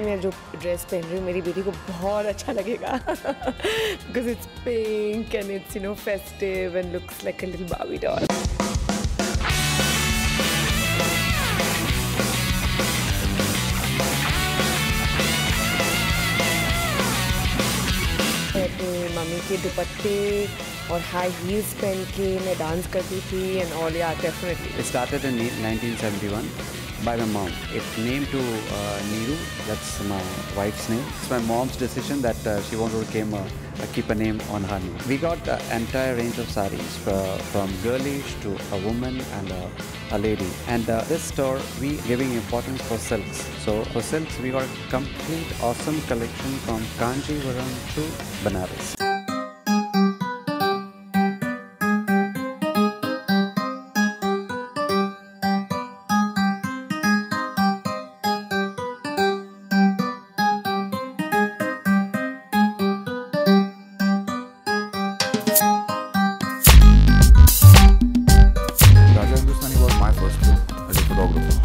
मैं जो ड्रेस पहन रही हूँ मेरी बेटी को बहुत अच्छा लगेगा because it's pink and it's, you know, festive and looks like a little Barbie doll. Mummy के दुपट्टे और हाई हील्स पहन के मैं डांस करती थी and all, yeah, definitely. It started in 1971 by my mom. It's named to Neeru, that's my wife's name. It's my mom's decision that she wanted to keep a name on her name. We got the entire range of sarees from girlish to a woman and a lady. And this store, we giving importance for silks. So for silks, we got a complete awesome collection from Kanjivaram to Banaras.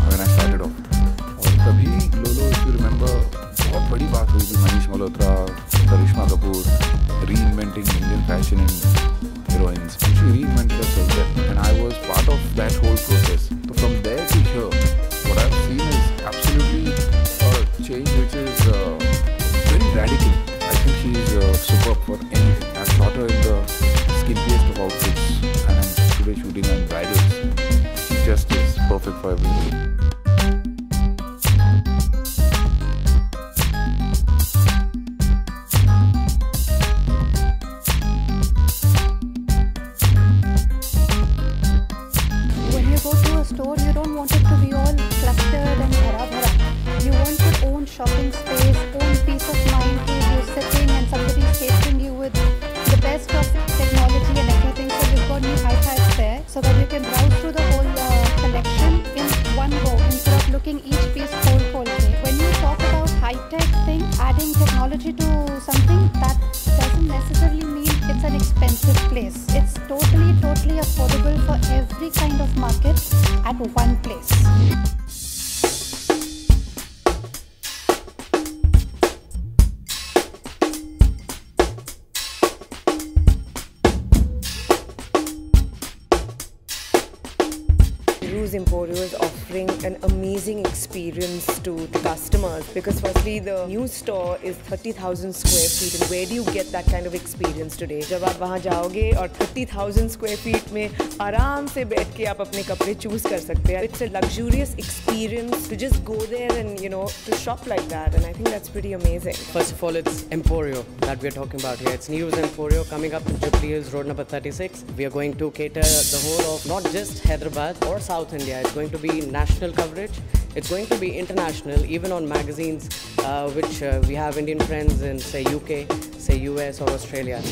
When I started off, और तभी लोलो, if you remember, बहुत बड़ी बात हुई थी. मनीष मल्होत्रा, करिश्मा Kapoor, reinventing Indian fashion in heroines. And she reinvented herself, and I was part of that whole process. So from there to here, what I've seen is absolutely a change which is very radical. I think she's superb for anything. I've shot her in the skimpiest of outfits, and I'm today shooting on bridals. She just is perfect for everything. When you go to a store, you don't want it to be all clustered and hara-bhara. You want your own shopping space, own peace of mind, you're sitting and somebody's catering you with the best of technology and everything. So you've got new hi-fis there so that you can browse through the whole collection in one go instead of looking each piece whole day. When you talk about high-tech thing, adding technology to something, that doesn't necessarily mean it's an expensive place. It's totally affordable for every kind of market at one place. Emporio is offering an amazing experience to the customers because firstly the new store is 30,000 square feet, and where do you get that kind of experience today? जब आप वहाँ जाओगे और 30,000 square feet में आराम से बैठ के आप अपने कपड़े choose कर सकते हैं. It's a luxurious experience to just go there and, you know, to shop like that, and I think that's pretty amazing. First of all, it's Emporio that we're talking about here. It's Neeru's Emporio coming up in Jubilee Hills Road number 36. We are going to cater the whole of not just Hyderabad or South India. It's going to be national coverage. It's going to be international, even on magazines, which we have Indian friends in, say, UK, say, US or Australia.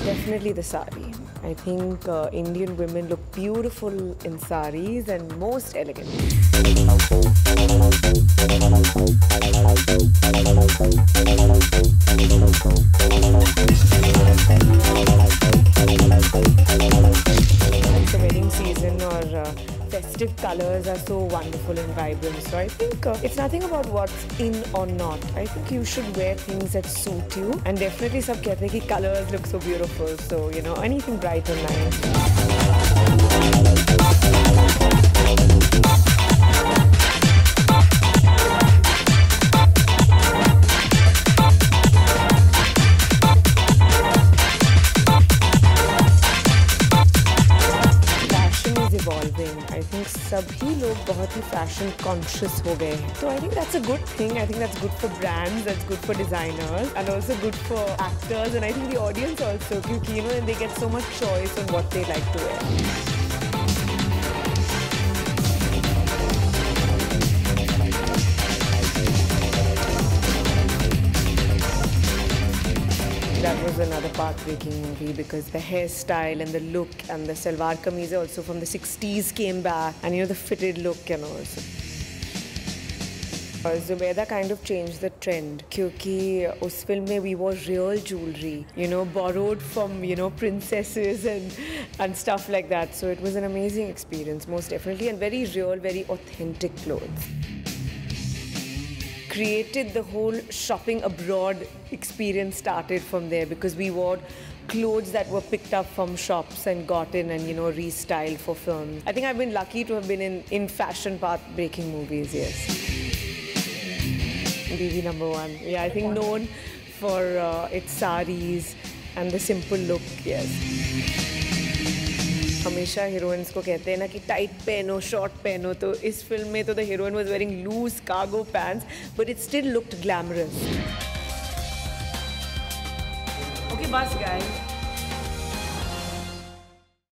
Definitely the sari. I think Indian women look beautiful in saris and most elegant. Like the wedding season or festive colors are so wonderful and vibrant. So I think it's nothing about what's in or not. I think you should wear things that suit you. And definitely सब कहते हैं कि colors look so beautiful. So, you know, anything bright and nice. I think सभी लोग बहुत ही fashion conscious हो गए हैं. So I think that's a good thing. I think that's good for brands, that's good for designers, and also good for actors, and I think the audience also, क्योंकि, you know, they get so much choice on what they like to wear. path-breaking movie because the hairstyle and the look and the salwar kameez also from the 60s came back, and the fitted look and all. Zubeda kind of changed the trend क्योंकि उस film में we wore real jewelry, borrowed from princesses and stuff like that. So it was an amazing experience, most definitely, and very real, very authentic clothes. Created the whole shopping abroad experience started from there because we wore clothes that were picked up from shops and got in and restyled for films. I think I've been lucky to have been in fashion path-breaking movies, yes. BB #1. Yeah, I think known for its saris and the simple look, yes. हमेशा heroines को कहते हैं ना कि tight पहनो, short पहनो, तो इस फिल्म में तो the heroine was wearing loose cargo pants but it still looked glamorous. Okay, bus guys.